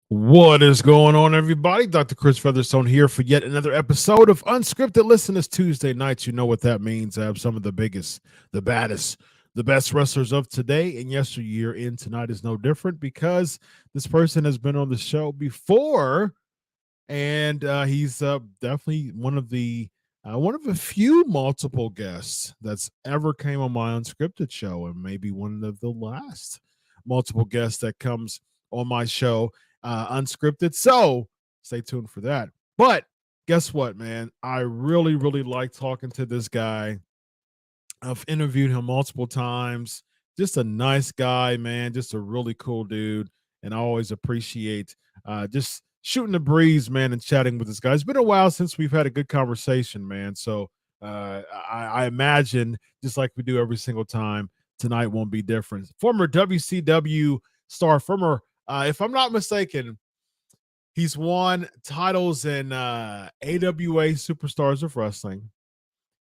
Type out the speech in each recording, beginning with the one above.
What is going on, everybody? Dr. Chris Featherstone here for yet another episode of Unscripted. Listen, it's Tuesday nights. You know what that means. I have some of the biggest, the baddest, the best wrestlers of today and yesteryear, and tonight is no different because this person has been on the show before, and he's definitely one of the few multiple guests that's ever came on my Unscripted show, and maybe one of the last multiple guests that comes on my show. Unscripted, so stay tuned for that. But guess what, man? I really like talking to this guy. I've interviewed him multiple times. Just a nice guy, man. Just a really cool dude, and I always appreciate just shooting the breeze, man, and chatting with this guy. It's been a while since we've had a good conversation, man. So I imagine, just like we do every single time, tonight won't be different. Former WCW star, if I'm not mistaken, he's won titles in AWA Superstars of Wrestling.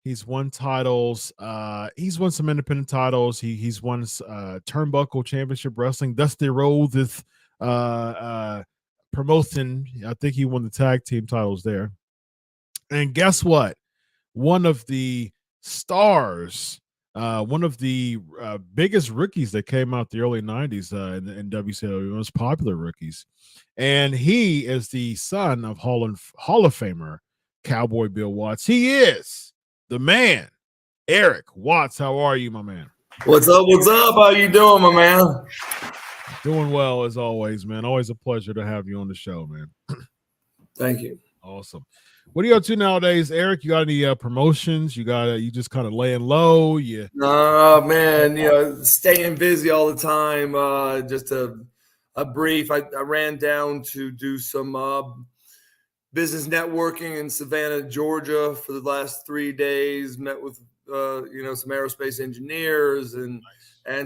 He's won titles. He's won some independent titles. He's won Turnbuckle Championship Wrestling. Dusty Rhodes is promoting. I think he won the tag team titles there. And guess what? One of the stars, one of the biggest rookies that came out the early 90s in WCW, most popular rookies. And he is the son of Hall of Famer Cowboy Bill Watts. He is the man, Erik Watts. How are you, my man? What's up? What's up? How you doing, my man? Doing well, as always, man. Always a pleasure to have you on the show, man. Thank you. Awesome. What are you up to nowadays, Erik? You got any promotions? You just kind of laying low? Yeah. No, man. Staying busy all the time. Just a brief. I ran down to do some business networking in Savannah, Georgia, for the last 3 days. Met with some aerospace engineers and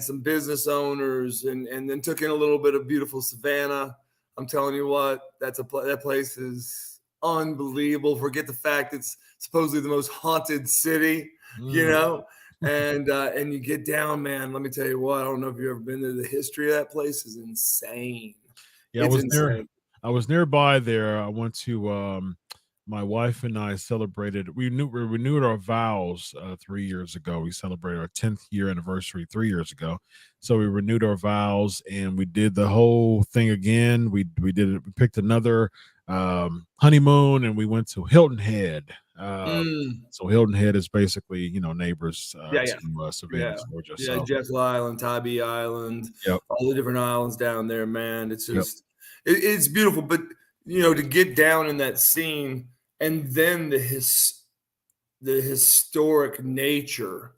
some business owners, and then took in a little bit of beautiful Savannah. I'm telling you what, that place is unbelievable. Forget the fact it's supposedly the most haunted city, and you get down, man. Let me tell you what, I don't know if you've ever been there. The history of that place is insane. Yeah, I was nearby there. I went to my wife and I celebrated. We renewed our vows 3 years ago. We celebrated our 10th year anniversary 3 years ago. So we renewed our vows and we did the whole thing again. We did it. We picked another honeymoon, and we went to Hilton Head. Mm. So Hilton Head is basically, neighbors Yeah, to Savannah, yeah, Georgia. yeah. So Jekyll Island, Tybee Island, yep, all the different islands down there, man. It's yep. just it's beautiful. But to get down in that scene, and then the historic nature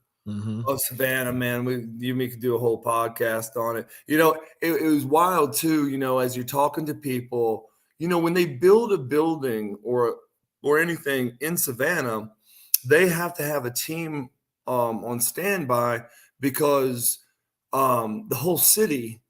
of Savannah, man. We could do a whole podcast on it. It was wild too. As you're talking to people, when they build a building or anything in Savannah, they have to have a team on standby because the whole city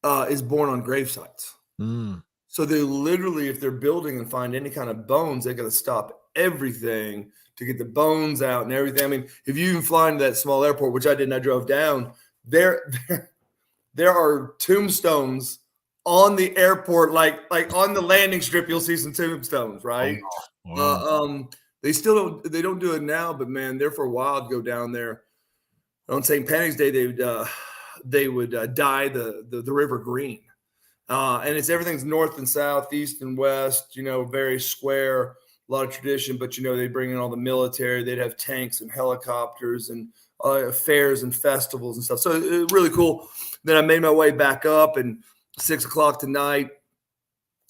is born on grave sites. Mm. So they literally, if they're building and find any kind of bones, they got to stop everything to get the bones out and everything. I mean, if you even fly into that small airport, which I didn't, I drove down, there are tombstones on the airport, like on the landing strip, you'll see some tombstones, right? Oh, wow. They don't do it now, but man, there for a while to go down there on St. Patrick's Day, they would dye the river green. And everything's north and south, east and west, very square, a lot of tradition, but, they bring in all the military. They'd have tanks and helicopters and fairs and festivals and stuff. So it was really cool. Then I made my way back up, and 6 o'clock tonight,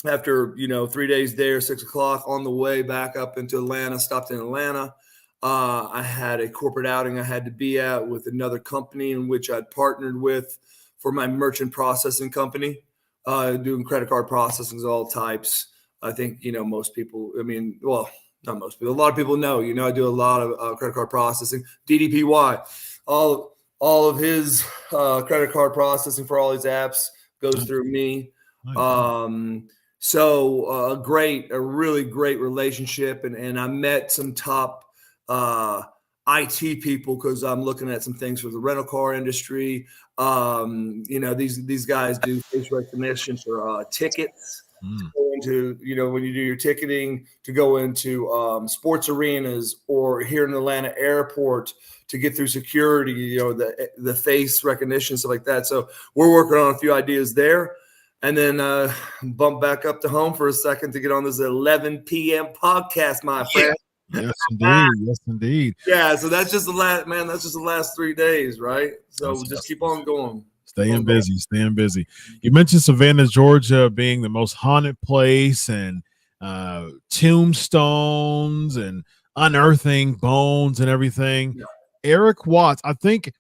after, 3 days there, 6 o'clock on the way back up into Atlanta, stopped in Atlanta. I had a corporate outing I had to be at with another company in which I'd partnered with for my merchant processing company. Doing credit card processing of all types. I think, most people, not most people, a lot of people know, I do a lot of credit card processing. DDPY, all of his credit card processing for all his apps goes through me. So a really great relationship. And I met some top IT people because I'm looking at some things for the rental car industry. These guys do face recognition for tickets to go into, when you do your ticketing, to go into sports arenas or here in Atlanta airport to get through security, the face recognition, stuff like that. So we're working on a few ideas there. And then bump back up to home for a second to get on this 11 p.m. podcast, my friend. Yes, indeed. Yes, indeed. Yeah, so that's just the last 3 days, right? So just keep on going. Staying busy. You mentioned Savannah, Georgia being the most haunted place, and tombstones and unearthing bones and everything. Yeah. Erik Watts, I think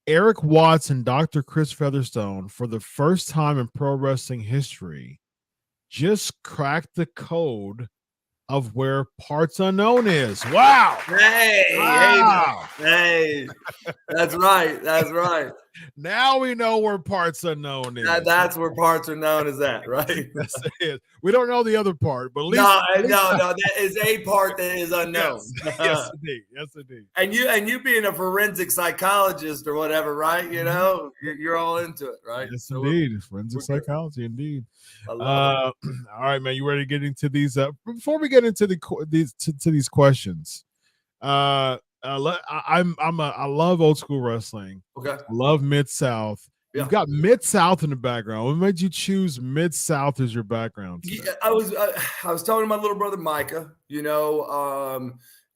Erik Watts and Dr. Chris Featherstone, for the first time in pro wrestling history, just cracked the code of where Parts Unknown is. Wow. Hey, that's right. Now we know where Parts Unknown is. That's where Parts Unknown is at, right? Yes, it is. We don't know the other part, but at least no, that is a part that is unknown. Yes, indeed. And you being a forensic psychologist or whatever, right? You're all into it, right? Yes, so indeed. Forensic psychology, indeed. I love it. All right, man. You ready to get into these? Before we get into these questions, I love old school wrestling. Okay. I love MidSouth. Yeah. You've got MidSouth in the background. What made you choose MidSouth as your background today? Yeah, I was talking to my little brother Micah,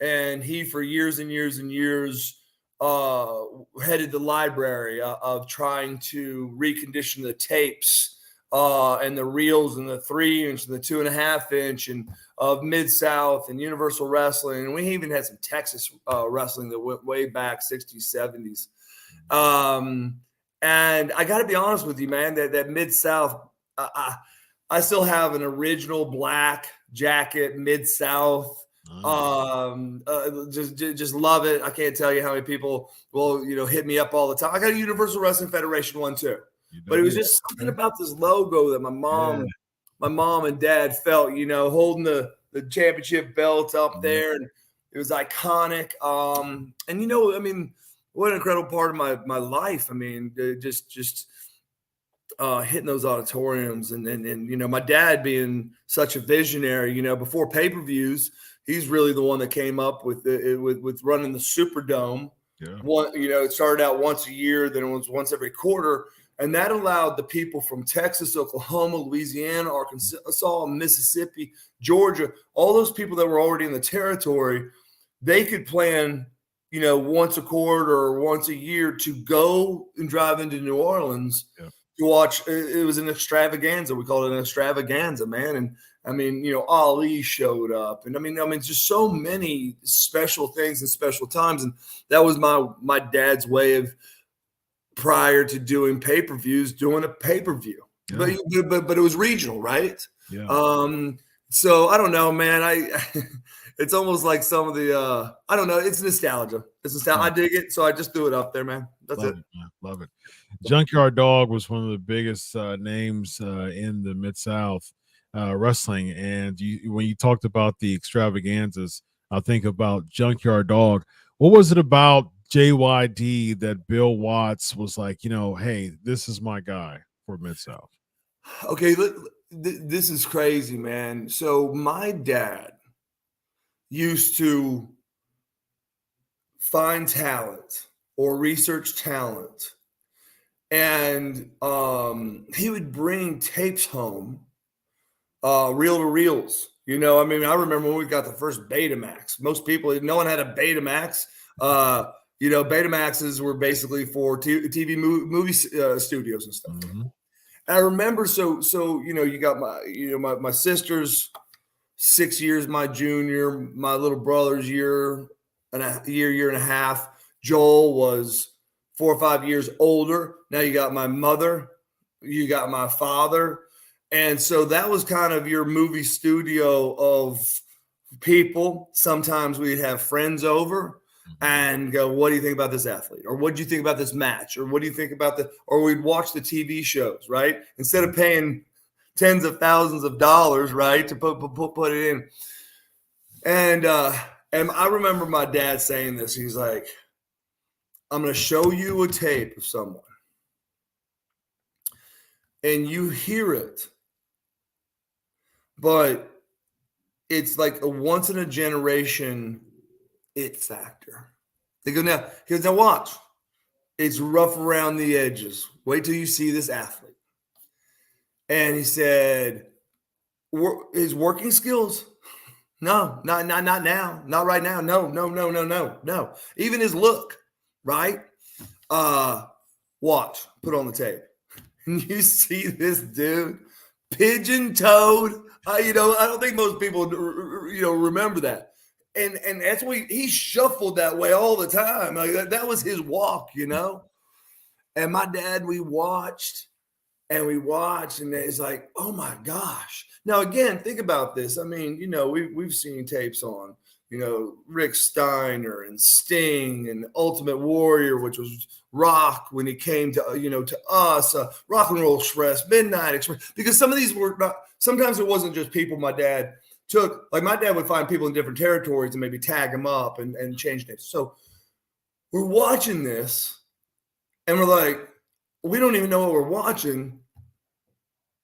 and he for years and years and years headed the library of trying to recondition the tapes and the reels and the 3-inch and the 2.5-inch and of MidSouth and Universal Wrestling. And we even had some Texas wrestling that went way back 60s, 70s. And I got to be honest with you, man, that MidSouth, I still have an original black jacket, MidSouth. Just love it. I can't tell you how many people will, hit me up all the time. I got a Universal Wrestling Federation one too. But it was just something about this logo that my mom and dad felt, holding the championship belt up there, and it was iconic. And what an incredible part of my life. I mean, just hitting those auditoriums, and my dad being such a visionary, before pay-per-views, he's really the one that came up with running the Superdome. Yeah. It started out once a year, then it was once every quarter. And that allowed the people from Texas, Oklahoma, Louisiana, Arkansas, Mississippi, Georgia, all those people that were already in the territory, they could plan, once a quarter or once a year to go and drive into New Orleans to watch. It was an extravaganza. We called it an extravaganza, man. And I mean, Ali showed up, and I mean, just so many special things and special times. And that was my dad's way of, prior to doing pay-per-views, doing a pay-per-view. Yeah. But it was regional, right? Yeah. So I don't know, man. It's almost like some of the I don't know. It's nostalgia. It's nostalgia. I dig it, so I just threw it up there, man. That's it. Love it. Junkyard Dog was one of the biggest names in the Mid-South wrestling, and when you talked about the extravaganzas, I think about Junkyard Dog. What was it about JYD that Bill Watts was like, hey, this is my guy for Mid-South? Okay, this is crazy, man. So my dad used to find talent or research talent, and he would bring tapes home, reel-to-reels. I remember when we got the first Betamax. Most people, no one had a Betamax. Betamaxes were basically for TV movie studios and stuff. Mm-hmm. I remember, so you got my sister's 6 years my junior, my little brother's year and a half. Joel was 4 or 5 years older. Now you got my mother, you got my father. And so that was kind of your movie studio of people. Sometimes we'd have friends over and go, what do you think about this athlete? Or what do you think about this match? Or what do you think about or we'd watch the TV shows, right? Instead of paying tens of thousands of dollars, right, to put it in. And I remember my dad saying this. He's like, I'm going to show you a tape of someone, and you hear it, but it's like a once in a generation it factor. He goes, now watch. It's rough around the edges. Wait till you see this athlete. And he said, his working skills? No, not now. Not right now. No. Even his look, right? Watch. Put on the tape. And you see this dude pigeon-toed. I don't think most people, remember that. And that's what he shuffled that way all the time. Like that was his walk, And my dad, we watched, and it's like, oh my gosh. Now again, think about this. I mean, we've seen tapes on, Rick Steiner and Sting and Ultimate Warrior, which was Rock when he came to, to us, Rock and Roll Express, Midnight Express, because some of these were not. Sometimes it wasn't just people my dad took. Like my dad would find people in different territories and maybe tag them up and change names. So we're watching this and we're like, we don't even know what we're watching.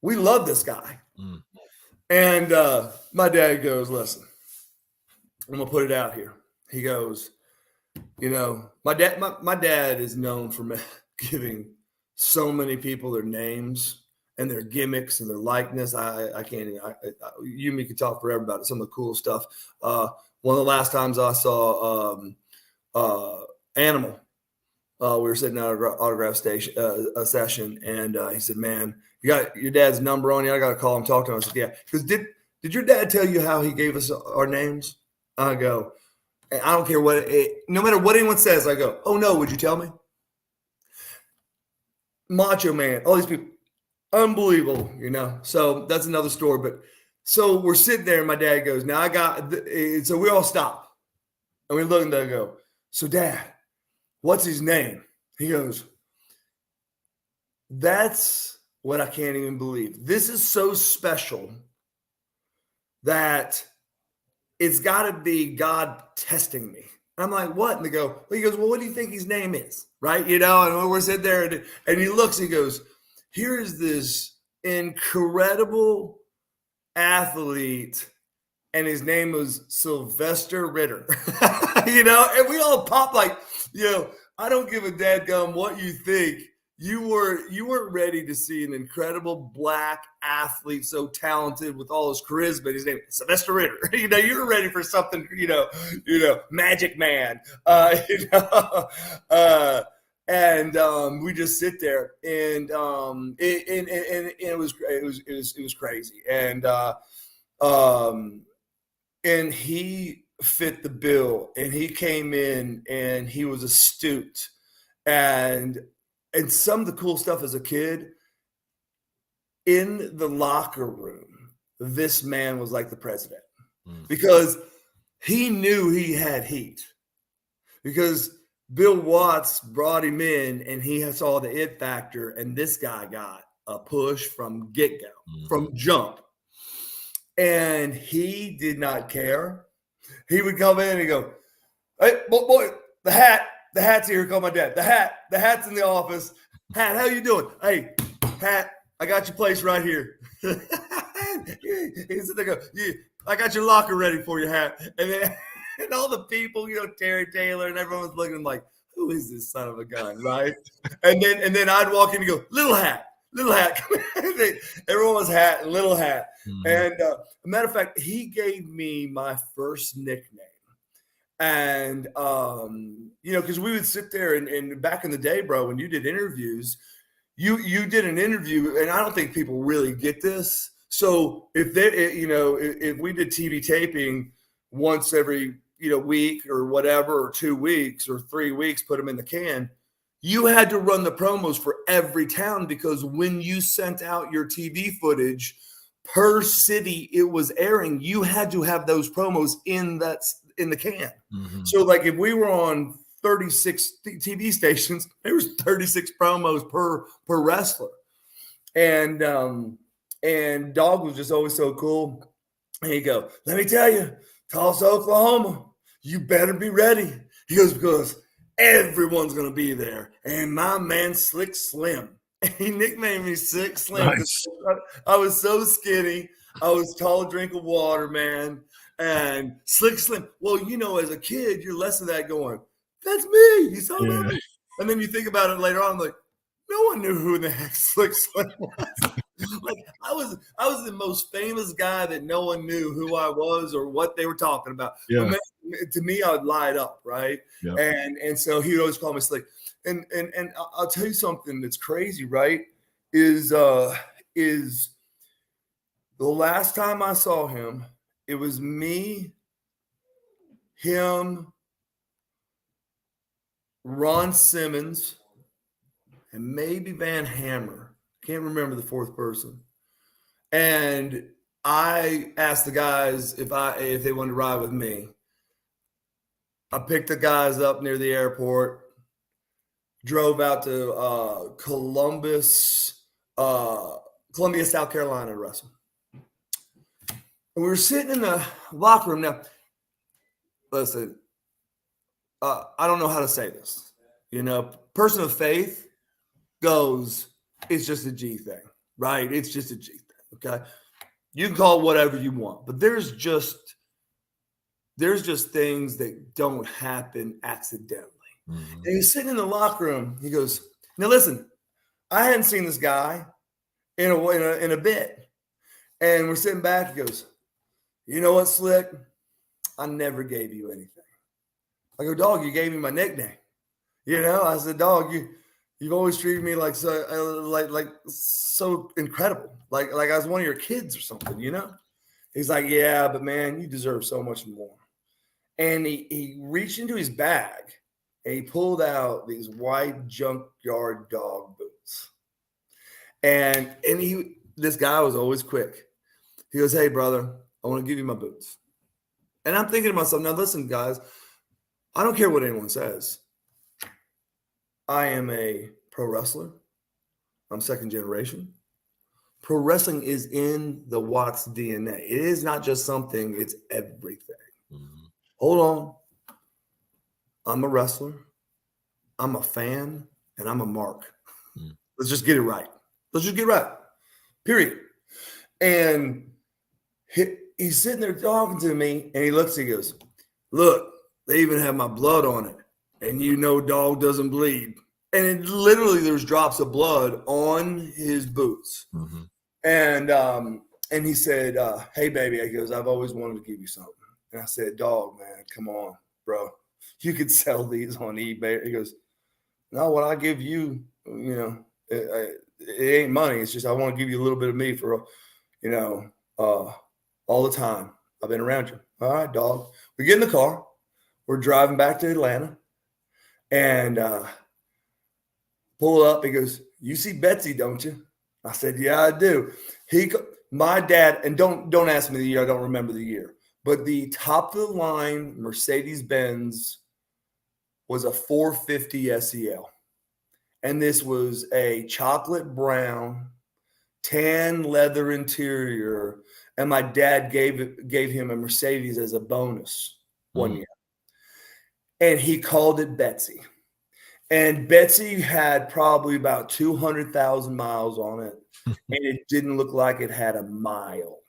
We love this guy. Mm. And my dad goes, listen, I'm going to put it out here. He goes, my dad is known for giving so many people their names and their gimmicks and their likeness. I can't even, you and me could talk forever about it, some of the cool stuff. One of the last times I saw Animal, we were sitting at an autograph session, and he said, man, you got your dad's number on you? I got to call him, talk to him. I said, yeah. Because did your dad tell you how he gave us our names? I go, I don't care no matter what anyone says, I go, oh no, would you tell me? Macho Man, all these people. Unbelievable, So that's another story. But so we're sitting there, and my dad goes, now I got, so we all stop. And we look and they go, so Dad, what's his name? He goes, that's what I can't even believe. This is so special that it's got to be God testing me. And I'm like, what? And they go, well, he goes, well, what do you think his name is? Right? And we're sitting there, and he looks, he goes, here is this incredible athlete, and his name was Sylvester Ritter. And we all pop like, I don't give a dadgum what you think. you weren't ready to see an incredible black athlete, so talented with all his charisma. His name is Sylvester Ritter. You were ready for something. Magic Man. And we just sit there, and it was crazy, and he fit the bill, and he came in, and he was astute, and some of the cool stuff as a kid in the locker room. This man was like the president because he knew he had heat, because Bill Watts brought him in, and he saw the it factor, and this guy got a push from get-go, from jump. And he did not care. He would come in and go, "Hey, boy, the hat's here. Call my dad. The hat's in the office. Hat, how you doing? Hey, Hat, I got your place right here." He said, "They go, yeah, I got your locker ready for you, Hat." And then and all the people, Terry Taylor, and everyone was looking at him like, "Who is this son of a gun?" Right? and then I'd walk in and go, "Little Hat. Everyone was Hat and Little Hat. And a matter of fact, he gave me my first nickname. And, because we would sit there and back in the day, bro, when you did interviews, you did an interview, and I don't think people really get this. So if we did TV taping once every, week or whatever, or 2 weeks or 3 weeks, put them in the can, you had to run the promos for every town, because when you sent out your TV footage per city it was airing, you had to have those promos in the can. So like if we were on 36 TV stations, there was 36 promos per wrestler. And Dog was just always so cool. And he'd go, "Let me tell you, Tulsa, Oklahoma, you better be ready." He goes, "Because everyone's going to be there. And my man, Slick Slim." He nicknamed me Slick Slim. Nice. I was so skinny. I was tall drink of water, man. And Slick Slim. Well, as a kid, you're less of that going, "That's me. You saw that?" And then you think about it later on, like, no one knew who the heck Slick Slim was. Like I was the most famous guy that no one knew who I was or what they were talking about. Yeah. But man, to me, I would light up, right? Yeah. And so he would always call me Slick. And I'll tell you something that's crazy, right? Is the last time I saw him, it was me, him, Ron Simmons, and maybe Van Hammer. Can't remember the fourth person. And I asked the guys if they wanted to ride with me. I picked the guys up near the airport, drove out to Columbia, South Carolina to wrestle. And we were sitting in the locker room. Now, listen, I don't know how to say this. Person of faith goes, it's just a G thing, right? It's just a G thing, okay? You can call it whatever you want, but there's just things that don't happen accidentally. And he's sitting in the locker room. He goes, "Now listen, I hadn't seen this guy in a bit." And we're sitting back. He goes, "You know what, Slick? I never gave you anything." I go, "Dog, you gave me my nickname." I said, "Dog, you've always treated me like so incredible, like I was one of your kids or something." He's like, "Yeah, but man, you deserve so much more." And he reached into his bag and he pulled out these white Junkyard Dog boots. And this guy was always quick. He goes, "Hey, brother, I want to give you my boots." And I'm thinking to myself, now listen, guys, I don't care what anyone says. I am a pro wrestler. I'm second generation. Pro wrestling is in the Watts DNA. It is not just something, it's everything. Hold on. I'm a wrestler. I'm a fan, and I'm a mark. Let's just get it right. Period. And he's sitting there talking to me, and he goes, "Look, they even have my blood on it. And Dog doesn't bleed." And it literally, there's drops of blood on his boots. Mm-hmm. And he said, hey, baby, he goes, I've always wanted to give you something. And I said, dog, man, come on, bro. You could sell these on eBay. He goes, no, what I give you, it ain't money. It's just I want to give you a little bit of me for, all the time I've been around you. All right, dog. We get in the car. We're driving back to Atlanta. And pull up. He goes, you see Betsy, don't you? I said, yeah, I do. My dad, and don't ask me the year. I don't remember the year. But the top of the line Mercedes-Benz was a 450 SEL. And this was a chocolate brown, tan leather interior. And my dad gave him a Mercedes as a bonus one year. And he called it Betsy. And Betsy had probably about 200,000 miles on it. And it didn't look like it had a mile.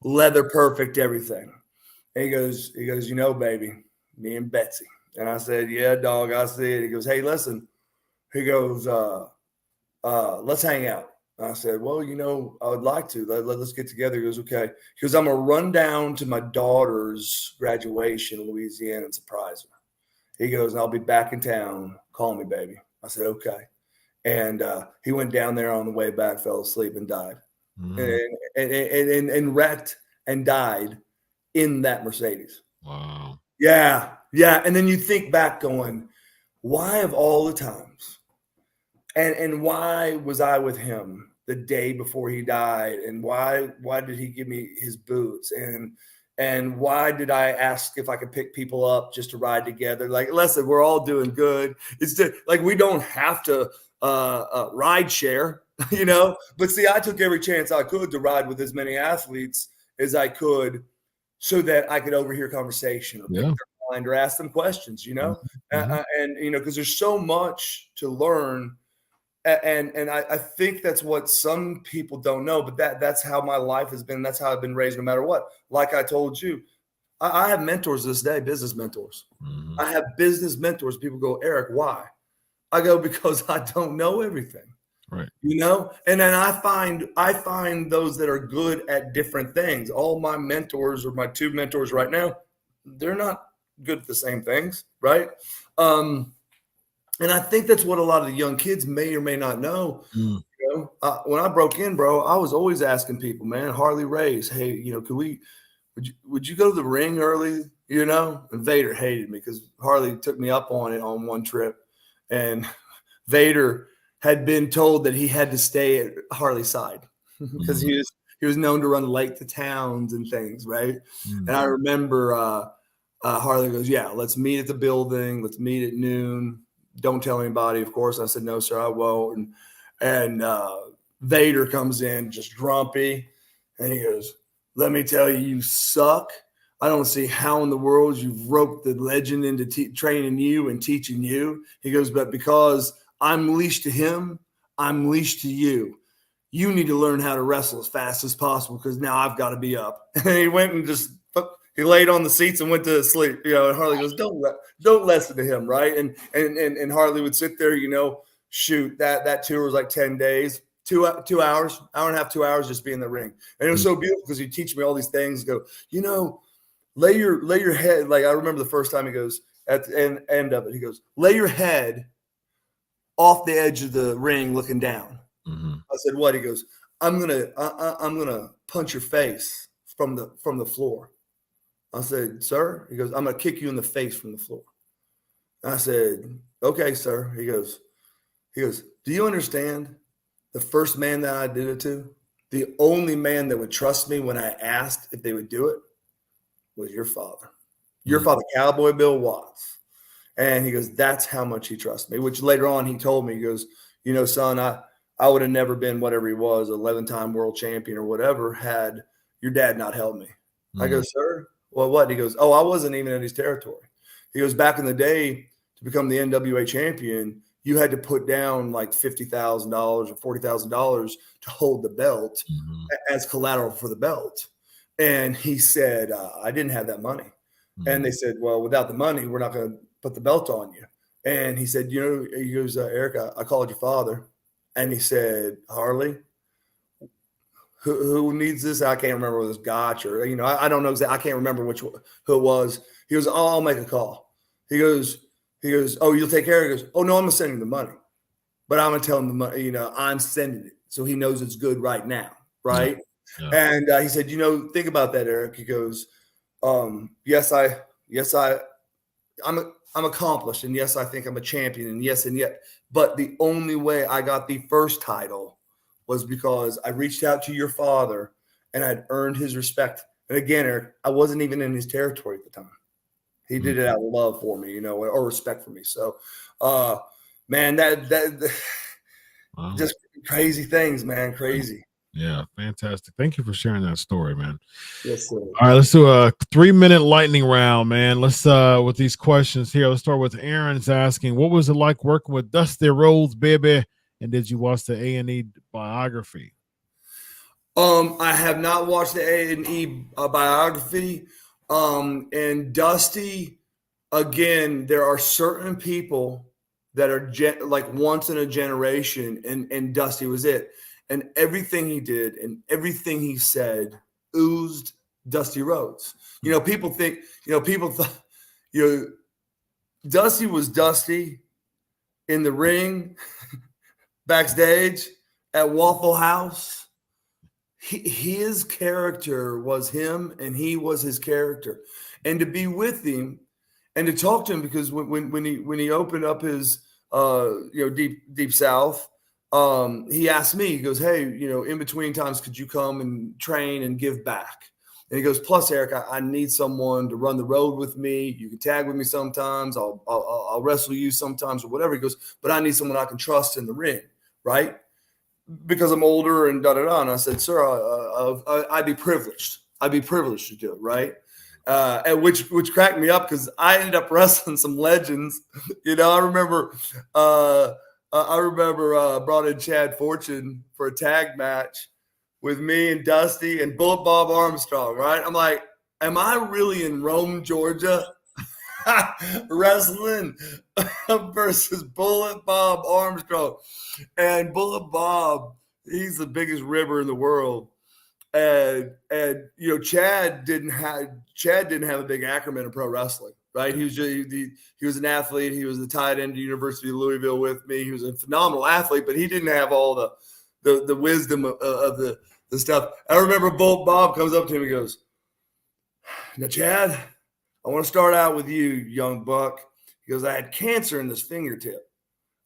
Leather perfect, everything. And he goes, baby, me and Betsy. And I said, yeah, dog, I see it. He goes, hey, listen. He goes, let's hang out. I said, well, I would like to. Let's get together. He goes, okay. He goes, I'm going to run down to my daughter's graduation in Louisiana and surprise her. He goes, I'll be back in town. Call me, baby. I said, okay. And he went down there on the way back, fell asleep and died. And wrecked and died in that Mercedes. Wow. Yeah. Yeah. And then you think back going, why of all the times? And why was I with him the day before he died? And why did he give me his boots? And why did I ask if I could pick people up just to ride together? Like, listen, we're all doing good. It's like we don't have to ride share, But see, I took every chance I could to ride with as many athletes as I could so that I could overhear conversation or pick their mind or ask them questions, because there's so much to learn. And I think that's what some people don't know, but that's how my life has been. That's how I've been raised no matter what. Like I told you, I have mentors this day, business mentors. Mm-hmm. I have business mentors. People go, Eric, why? I go, because I don't know everything. Right. And then I find those that are good at different things. All my mentors or my two mentors right now, they're not good at the same things. Right. And I think that's what a lot of the young kids may or may not know. When I broke in, bro, I was always asking people, man, Harley Race, hey, would you go to the ring early? And Vader hated me because Harley took me up on it on one trip. And Vader had been told that he had to stay at Harley's side because he was known to run late to towns and things, right? And I remember Harley goes, yeah, let's meet at the building. Let's meet at noon. Don't tell anybody, of course. I said, no, sir, I won't. And Vader comes in just grumpy. And he goes, let me tell you, you suck. I don't see how in the world you've roped the legend into training you and teaching you. He goes, but because I'm leashed to him, I'm leashed to you. You need to learn how to wrestle as fast as possible because now I've got to be up. And he went and he laid on the seats and went to sleep. And Harley goes, don't listen to him, right? And Harley would sit there, shoot, that tour was like 10 days, 2 hours, hour and a half, 2 hours just be in the ring. And it was so beautiful because he'd teach me all these things, go, lay your head. Like I remember the first time he goes at the end of it, he goes, lay your head off the edge of the ring looking down. I said, what? He goes, I'm gonna punch your face from the floor. I said, sir? He goes, I'm going to kick you in the face from the floor. I said, okay, sir. He goes, do you understand the first man that I did it to, the only man that would trust me when I asked if they would do it was your father. Your father, Cowboy Bill Watts. And he goes, that's how much he trusts me, which later on he told me, he goes, son, I would have never been whatever he was, 11-time world champion or whatever, had your dad not helped me. I go, sir? Well, what? He goes, oh, I wasn't even in his territory. He goes, back in the day, to become the NWA champion, you had to put down like $50,000 or $40,000 to hold the belt as collateral for the belt. And he said, I didn't have that money. And they said, well, without the money, we're not going to put the belt on you. And he said, he goes, Eric, I called your father. And he said, Harley, who needs this? I can't remember whether it was Gotch or, I don't know exactly. I can't remember who it was. He goes, oh, I'll make a call. He goes, oh, you'll take care of it? He goes, oh, no, I'm going to send him the money. But I'm going to tell him the money, I'm sending it. So he knows it's good right now. Right. Yeah. And he said, think about that, Eric. He goes, I'm accomplished. And yes, I think I'm a champion. And yes, and yet. But the only way I got the first title was because I reached out to your father and I'd earned his respect. And again, Eric, I wasn't even in his territory at the time. He did it out of love for me, or respect for me. So, man, that wow. Just crazy things, man. Crazy. Yeah, fantastic. Thank you for sharing that story, man. Yes, sir. All right, let's do a 3-minute lightning round, man. Let's with these questions here. Let's start with Aaron's asking, what was it like working with Dusty Rhodes, baby? And did you watch the A&E biography? I have not watched the A&E biography. And Dusty, again, there are certain people that are like once in a generation, and Dusty was it. And everything he did and everything he said oozed Dusty Rhodes. People think, people thought, Dusty was Dusty in the ring, backstage, at Waffle House. His character was him, and he was his character. And to be with him and to talk to him, because when he opened up his Deep South, he asked me, he goes, hey, in between times, could you come and train and give back? And he goes, plus, Eric, I need someone to run the road with me. You can tag with me sometimes. I'll wrestle you sometimes or whatever. He goes, but I need someone I can trust in the ring, right? Because I'm older and da-da-da. And I said, sir, I'd be privileged. I'd be privileged to do it, right? And which cracked me up because I ended up wrestling some legends. I remember brought in Chad Fortune for a tag match with me and Dusty and Bullet Bob Armstrong, right? I'm like, am I really in Rome, Georgia, wrestling versus Bullet Bob Armstrong? And Bullet Bob, he's the biggest ribber in the world. And Chad didn't have a big acronym of pro wrestling, right? He was an athlete. He was the tight end at the University of Louisville with me. He was a phenomenal athlete, but he didn't have all the wisdom of the stuff. I remember Bullet Bob comes up to him and goes, now, Chad, I want to start out with you, young buck. He goes, I had cancer in this fingertip.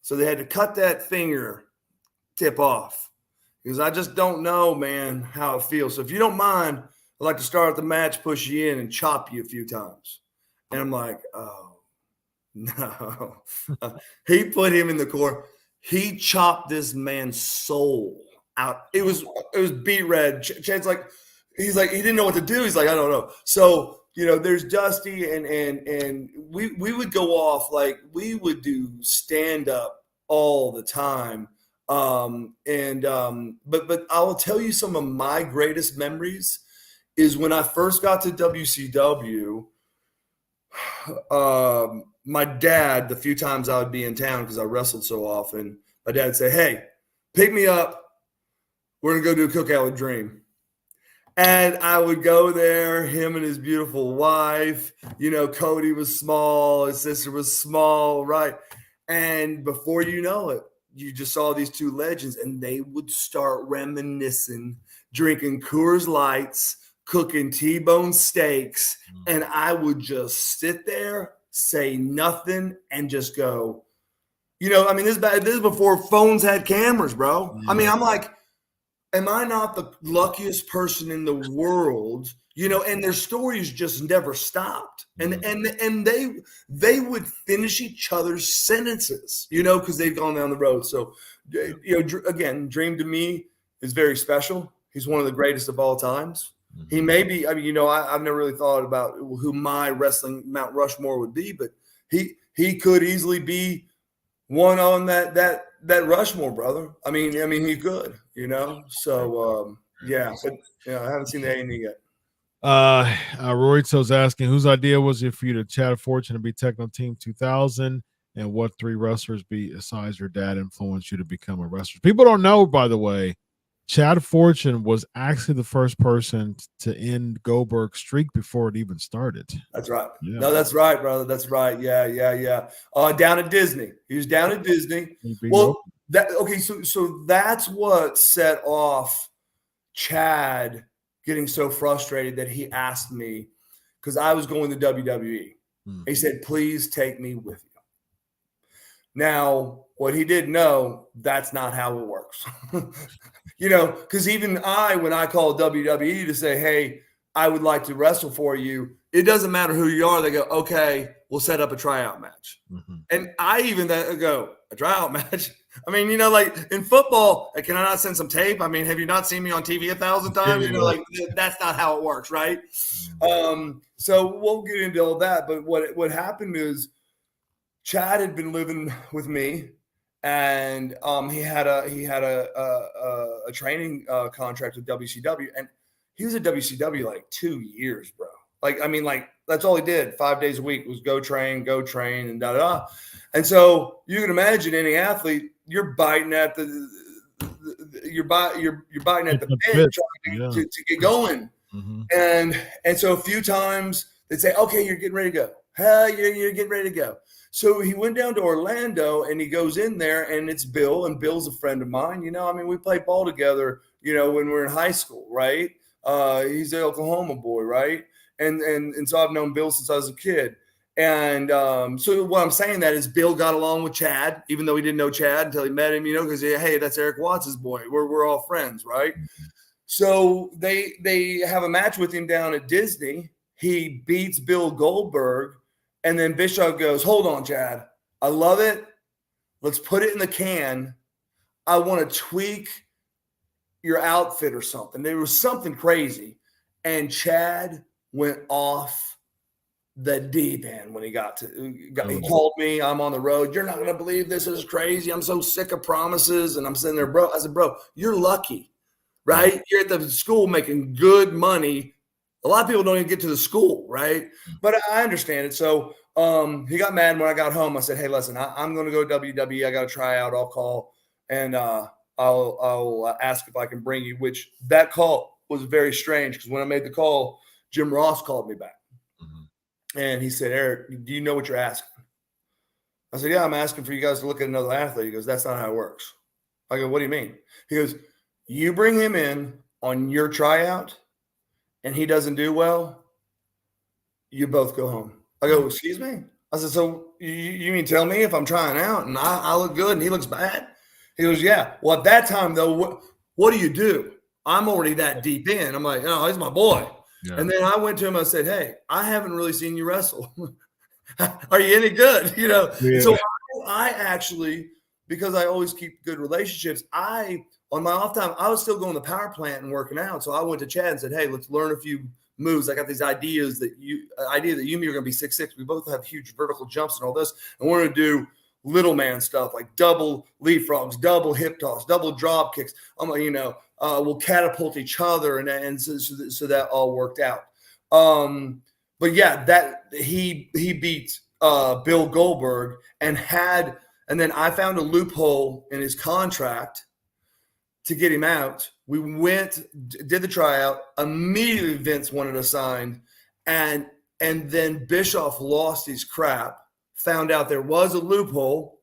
So they had to cut that finger tip off. He goes, I just don't know, man, how it feels. So if you don't mind, I'd like to start out the match, push you in, and chop you a few times. And I'm like, oh, no. He put him in the corner. He chopped this man's soul out. It was beat red. Chad's like, he's like, he didn't know what to do. He's like, I don't know. So, there's Dusty and we would go off, like we would do stand up all the time. But I'll tell you some of my greatest memories is when I first got to WCW. My dad, the few times I would be in town because I wrestled so often, my dad would say, hey, pick me up. We're going to go do a cookout with Dream. And I would go there, him and his beautiful wife. Cody was small. His sister was small, right? And before you know it, you just saw these two legends, and they would start reminiscing, drinking Coors Lights, cooking T-bone steaks, and I would just sit there, say nothing, and just go, this is before phones had cameras, bro. Yeah. I mean, I'm like, am I not the luckiest person in the world? And their stories just never stopped. And they would finish each other's sentences, because they've gone down the road. So, again, Dream to me is very special. He's one of the greatest of all times. He may be, I've never really thought about who my wrestling Mount Rushmore would be, but he could easily be one on that Rushmore, brother. I mean, he could, So, yeah, but I haven't seen the A&E yet. Roy To's asking, whose idea was it for you to Chad Fortune to be Techno Team 2000? and what 3 wrestlers besides your dad influenced you to become a wrestler. People don't know, by the way, Chad Fortune was actually the first person to end Goldberg's streak before it even started. That's right. Yeah. No, that's right, brother. That's right. Yeah. Down at Disney. He was down at Disney. Well, so that's what set off Chad getting so frustrated that he asked me, because I was going to WWE. He said, please take me with you. Now, what he didn't know, that's not how it works. Because even when I call WWE to say, hey, I would like to wrestle for you, it doesn't matter who you are. They go, okay, we'll set up a tryout match. And I even go, a tryout match? I mean, like in football, can I not send some tape? I mean, have you not seen me on TV 1,000 times? That's not how it works, right? So we'll get into all that. But what happened is Chad had been living with me, and he had a training contract with WCW, and he was at WCW like 2 years, bro. That's all he did. 5 days a week was go train, and da. And so you can imagine any athlete, you're biting at the bit to get going. And so a few times they'd say, okay, you're getting ready to go. You're getting ready to go. So he went down to Orlando, and he goes in there, and it's Bill, and Bill's a friend of mine. We played ball together, when we were in high school, right? He's an Oklahoma boy, right? And so I've known Bill since I was a kid. And so what I'm saying that is Bill got along with Chad, even though he didn't know Chad until he met him, because hey, that's Erik Watts' boy. We're all friends, right? So they have a match with him down at Disney. He beats Bill Goldberg, and then Bischoff goes, hold on, Chad. I love it. Let's put it in the can. I want to tweak your outfit or something. There was something crazy. And Chad went off the deep end when he he called me. I'm on the road. You're not going to believe this is crazy. I'm so sick of promises. And I'm sitting there, bro. I said, bro, you're lucky, right? You're at the school making good money. A lot of people don't even get to the school, right? But I understand it. So he got mad when I got home. I said, hey, listen, I'm going to go to WWE. I got to try out. I'll call, and I'll ask if I can bring you, which that call was very strange, because when I made the call, Jim Ross called me back. And he said, Eric, do you know what you're asking? I said, yeah, I'm asking for you guys to look at another athlete. He goes, that's not how it works. I go, what do you mean? He goes, you bring him in on your tryout, and he doesn't do well, you both go home. I go, excuse me? I said, so you mean tell me if I'm trying out and I look good and he looks bad? He goes, yeah. Well, at that time, though, what do you do? I'm already that deep in. I'm like, oh, he's my boy. Yeah. And then I went to him. I said, hey, I haven't really seen you wrestle. Are you any good? Yeah. So I actually, because I always keep good relationships, on my off time, I was still going to the power plant and working out. So I went to Chad and said, hey, let's learn a few moves. I got these ideas that you and me are going to be 6'6". We both have huge vertical jumps and all this. And we're going to do little man stuff like double leapfrogs, double hip toss, double drop kicks. We'll catapult each other. And so that all worked out. But yeah, that he beat Bill Goldberg and then I found a loophole in his contract to get him out. We did the tryout. Immediately Vince wanted us signed. And then Bischoff lost his crap, found out there was a loophole,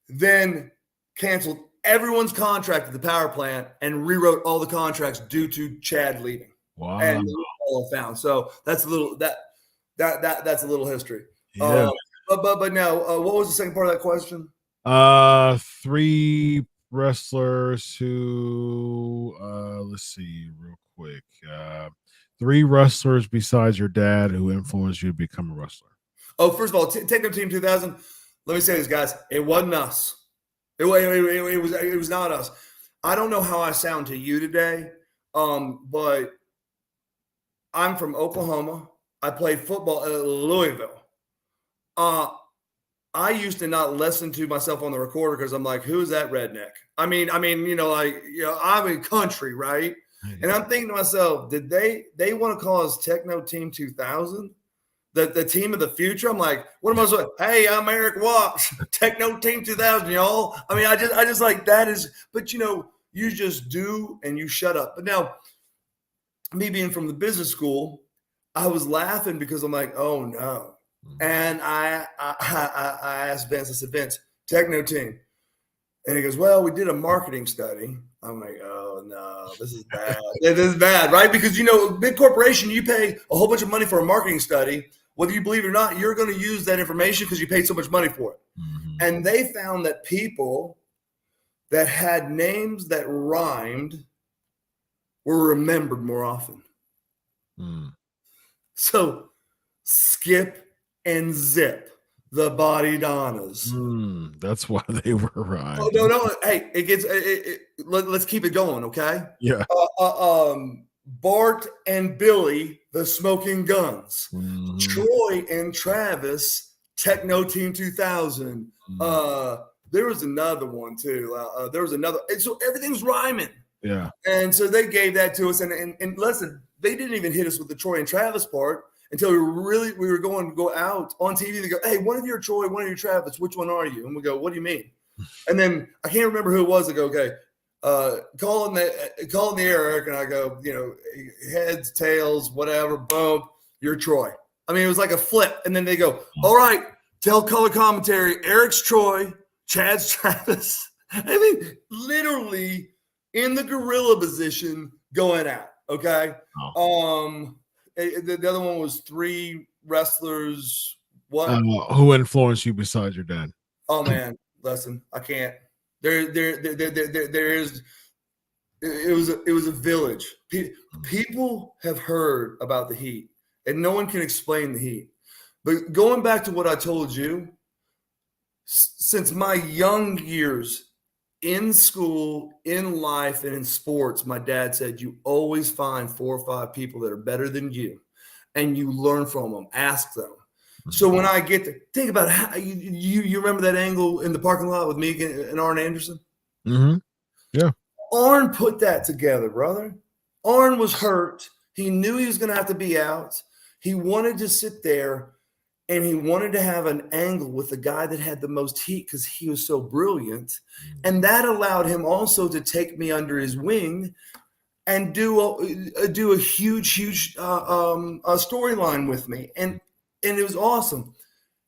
then canceled everyone's contract at the power plant and rewrote all the contracts due to Chad leaving. Wow. And all found. So that's a little that's a little history. Yeah. But now, what was the second part of that question? 3 wrestlers who let's see real quick. 3 wrestlers besides your dad who influenced you to become a wrestler. Oh, first of all, Techno Team 2000. Let me say this, guys. It wasn't us. It was not us. I don't know how I sound to you today, but I'm from Oklahoma. I played football at Louisville. I used to not listen to myself on the recorder because I'm like, who's that redneck? I mean, I'm in country, right? And I'm thinking to myself, did they want to call us Techno Team 2000? the team of the future. I'm like, what am I supposed to, hey, I'm Erik Watts, Techno Team 2000, y'all. I mean, I just like that is, but you just do and you shut up. But now, me being from the business school, I was laughing because I'm like, oh no. And I asked Vince, I said, Vince, Techno Team. And he goes, well, we did a marketing study. I'm like, oh no, this is bad. This is bad, right? Because big corporation, you pay a whole bunch of money for a marketing study. Whether you believe it or not, you're going to use that information because you paid so much money for it. Mm-hmm. And they found that people that had names that rhymed were remembered more often. Mm. So Skip and Zip, the Body Donnas. That's why they were rhymed. Oh, no. Hey, let's keep it going, okay? Yeah. Bart and Billy, the Smoking Guns. Mm-hmm. Troy and Travis, Techno Team 2000. Mm-hmm. There was another one too. There was another. And so everything's rhyming. Yeah. And so they gave that to us. And listen, they didn't even hit us with the Troy and Travis part until we were going to go out on TV. They go, hey, one of you are Troy, one of you are Travis. Which one are you? And we go, what do you mean? And then I can't remember who it was. I go, okay. Call in the air, Eric, and I go, heads, tails, whatever, boom, you're Troy. I mean, it was like a flip, and then they go, all right, tell color commentary, Eric's Troy, Chad's Travis. I mean, literally in the gorilla position going out. Okay. Oh. The other one was 3 wrestlers. What? Who influenced you besides your dad? Oh man, listen, I can't. There is. It was a village. People have heard about the Heat, and no one can explain the Heat. But going back to what I told you, since my young years in school, in life, and in sports, my dad said you always find 4 or 5 people that are better than you, and you learn from them. Ask them. So when I get to think about how you remember that angle in the parking lot with me and Arn Anderson? Mm-hmm. Yeah. Arn put that together, brother. Arn was hurt. He knew he was going to have to be out. He wanted to sit there, and he wanted to have an angle with the guy that had the most heat because he was so brilliant. And that allowed him also to take me under his wing and do a huge storyline with me. And it was awesome.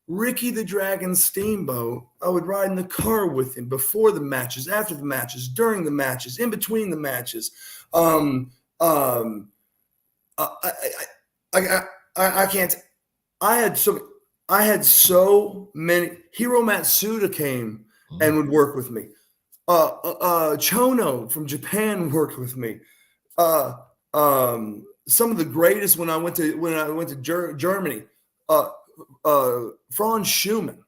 Ricky the Dragon Steamboat, I would ride in the car with him before the matches, after the matches, during the matches, in between the matches. I can't. I had so many. Hiro Matsuda came and would work with me. Chono from Japan worked with me. Some of the greatest when I went to Germany. Franz Schumann.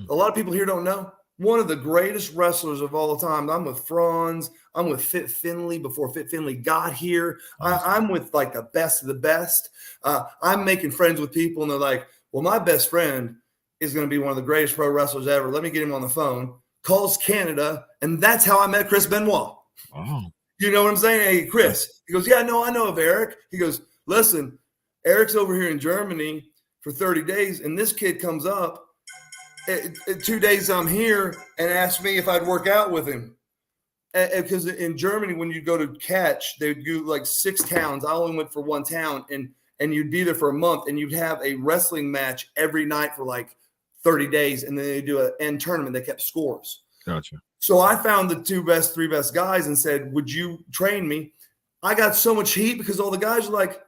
A lot of people here don't know. One of the greatest wrestlers of all time. I'm with Franz. I'm with Fit Finlay before Fit Finlay got here. I'm with like the best of the best. I'm making friends with people, and they're like, well, my best friend is going to be one of the greatest pro wrestlers ever. Let me get him on the phone. Calls Canada, and that's how I met Chris Benoit. Wow. You know what I'm saying? Hey, Chris. He goes, yeah, no, I know of Eric. He goes, listen, Eric's over here in Germany for 30 days, and this kid comes up 2 days I'm here and asks me if I'd work out with him. Because in Germany, when you go to catch, they'd do like 6 towns. I only went for 1 town, and you'd be there for a month, and you'd have a wrestling match every night for like 30 days, and then they do an end tournament. They kept scores. Gotcha. So I found the 3 best guys and said, would you train me? I got so much heat because all the guys were like,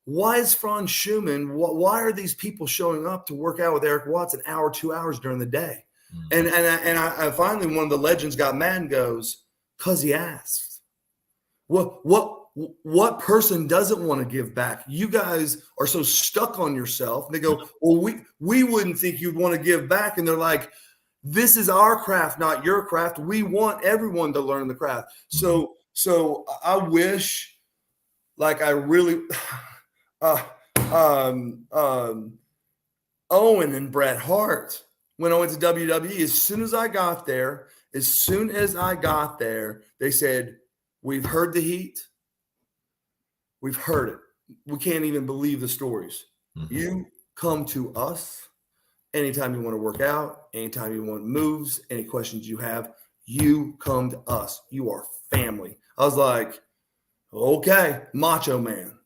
why is Franz Schumann? Why are these people showing up to work out with Erik Watts an hour, 2 hours during the day? Mm-hmm. And I finally, one of the legends got mad and goes, because he asked. What person doesn't want to give back? You guys are so stuck on yourself. And they go, well, we wouldn't think you'd want to give back. And they're like, this is our craft, not your craft. We want everyone to learn the craft. So I wish, like I really. Owen and Bret Hart, when I went to WWE, as soon as I got there, they said, we've heard the heat. We've heard it. We can't even believe the stories. Mm-hmm. come to us anytime you want to work out, anytime you want moves, any questions you have, you come to us. You are family. I was like, okay, Macho Man,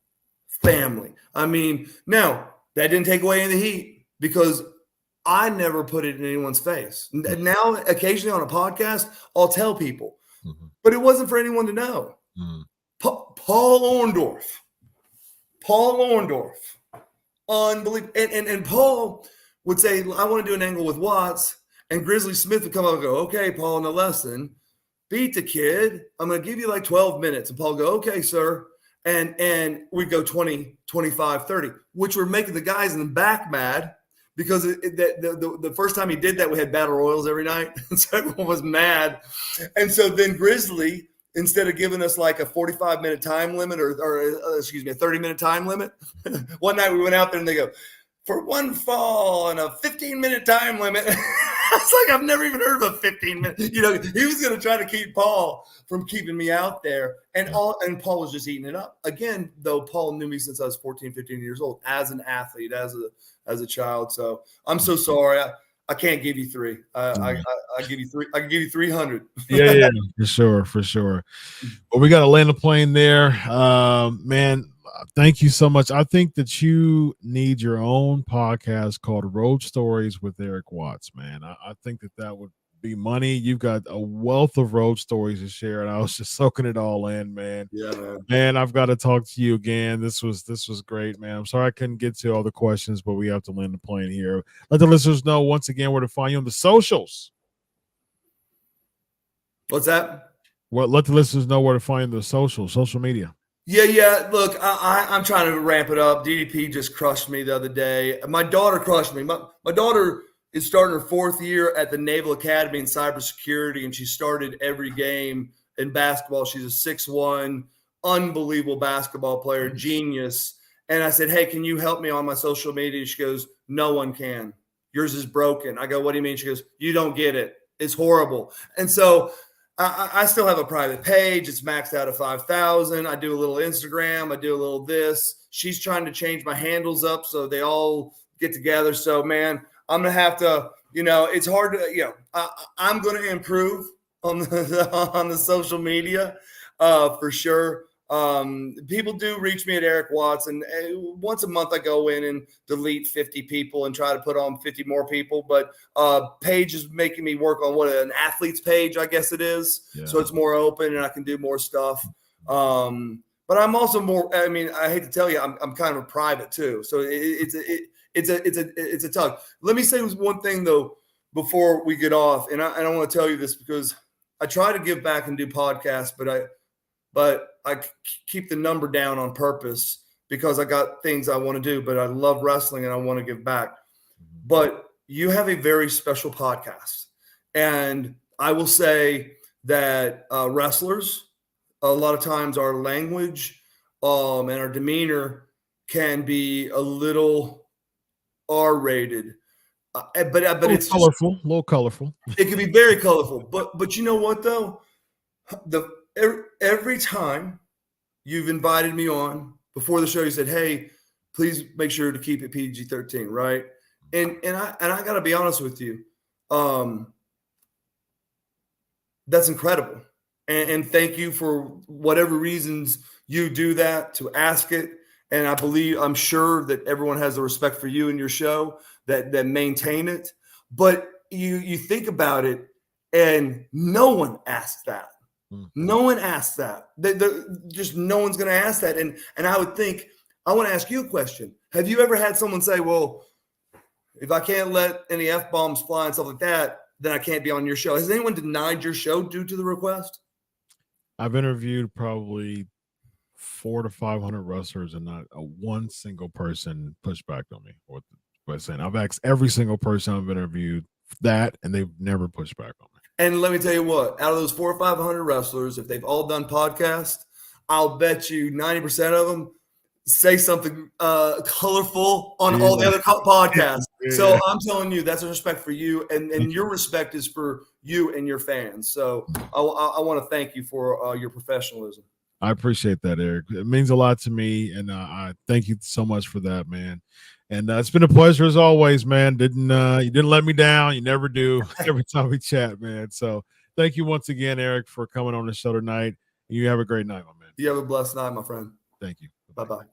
family. I mean, now that didn't take away any of the heat because I never put it in anyone's face. Now, occasionally on a podcast, I'll tell people, but it wasn't for anyone to know. Paul Orndorff, unbelievable. And Paul would say, I want to do an angle with Watts. And Grizzly Smith would come up and go, okay, Paul, now listen, beat the kid. I'm going to give you like 12 minutes. And Paul would go, okay, sir. And we'd go 20, 25, 30, which were making the guys in the back mad because the first time he did that, we had battle royals every night. And so everyone was mad. And so then Grizzly, instead of giving us like a 45-minute time limit or excuse me, a 30-minute time limit, one night we went out there and they go, for one fall and a 15-minute time limit. I was like, I've never even heard of a 15-minute. You know, he was going to try to keep Paul from keeping me out there. And Paul was just eating it up. Again, though, Paul knew me since I was 14, 15 years old as an athlete, as a child. So I'm so sorry. I can't give you 3. I give you 3. I can give you 300. yeah, for sure. Well, we got to land the plane there, man. Thank you so much. I think that you need your own podcast called Road Stories with Erik Watts, man. I think that would be money. You've got a wealth of road stories to share, and I was just soaking it all in, man. Yeah, man. I've got to talk to you again. This was great, man. I'm sorry I couldn't get to all the questions, but we have to land the plane here. Let the listeners know once again where to find you on the socials. What's that? Let the listeners know where to find the social media. Yeah. Look, I'm trying to ramp it up. DDP just crushed me the other day. My daughter crushed me. My daughter is starting her 4th year at the Naval Academy in cybersecurity, and she started every game in basketball. She's a 6'1", unbelievable basketball player, genius. And I said, hey, can you help me on my social media? She goes, no one can. Yours is broken. I go, what do you mean? She goes, you don't get it. It's horrible. And so I still have a private page. It's maxed out at 5,000. I do a little Instagram. I do a little this. She's trying to change my handles up so they all get together. So, man, I'm going to have to, it's hard to, I'm going to improve on the social media for sure. People do reach me at Erik Watts, and once a month I go in and delete 50 people and try to put on 50 more people. But page is making me work on an athlete's page, I guess it is. Yeah. So it's more open and I can do more stuff. But I'm also more. I mean, I hate to tell you, I'm kind of private too. So it's a tough. Let me say one thing though before we get off, and I want to tell you this because I try to give back and do podcasts, but I keep the number down on purpose because I got things I want to do, but I love wrestling and I want to give back. But you have a very special podcast. And I will say that wrestlers, a lot of times our language and our demeanor can be a little R-rated. But it's colorful, a little colorful. It can be very colorful. But you know what, though? Every time you've invited me on before the show, you said, hey, please make sure to keep it PG-13, right? And I got to be honest with you. That's incredible. And thank you for whatever reasons you do that to ask it. And I'm sure that everyone has the respect for you and your show that maintain it. But you think about it, and no one asks that. No one asks that. Just no one's going to ask that. And I would think, I want to ask you a question. Have you ever had someone say, well, if I can't let any F-bombs fly and stuff like that, then I can't be on your show? Has anyone denied your show due to the request? I've interviewed probably 400 to 500 wrestlers, and not one single person pushed back on me. I've asked every single person I've interviewed that, and they've never pushed back on me. And let me tell you what, out of those 400 or 500 wrestlers, if they've all done podcasts, I'll bet you 90% of them say something colorful on all the other podcasts. Yeah. So I'm telling you, that's a respect for you, and your respect is for you and your fans. So I want to thank you for your professionalism. I appreciate that, Eric. It means a lot to me, and I thank you so much for that, man. And it's been a pleasure as always, man. You didn't let me down. You never do. Every time we chat, man. So thank you once again, Eric, for coming on the show tonight. You have a great night, my man. You have a blessed night, my friend. Thank you. Bye-bye.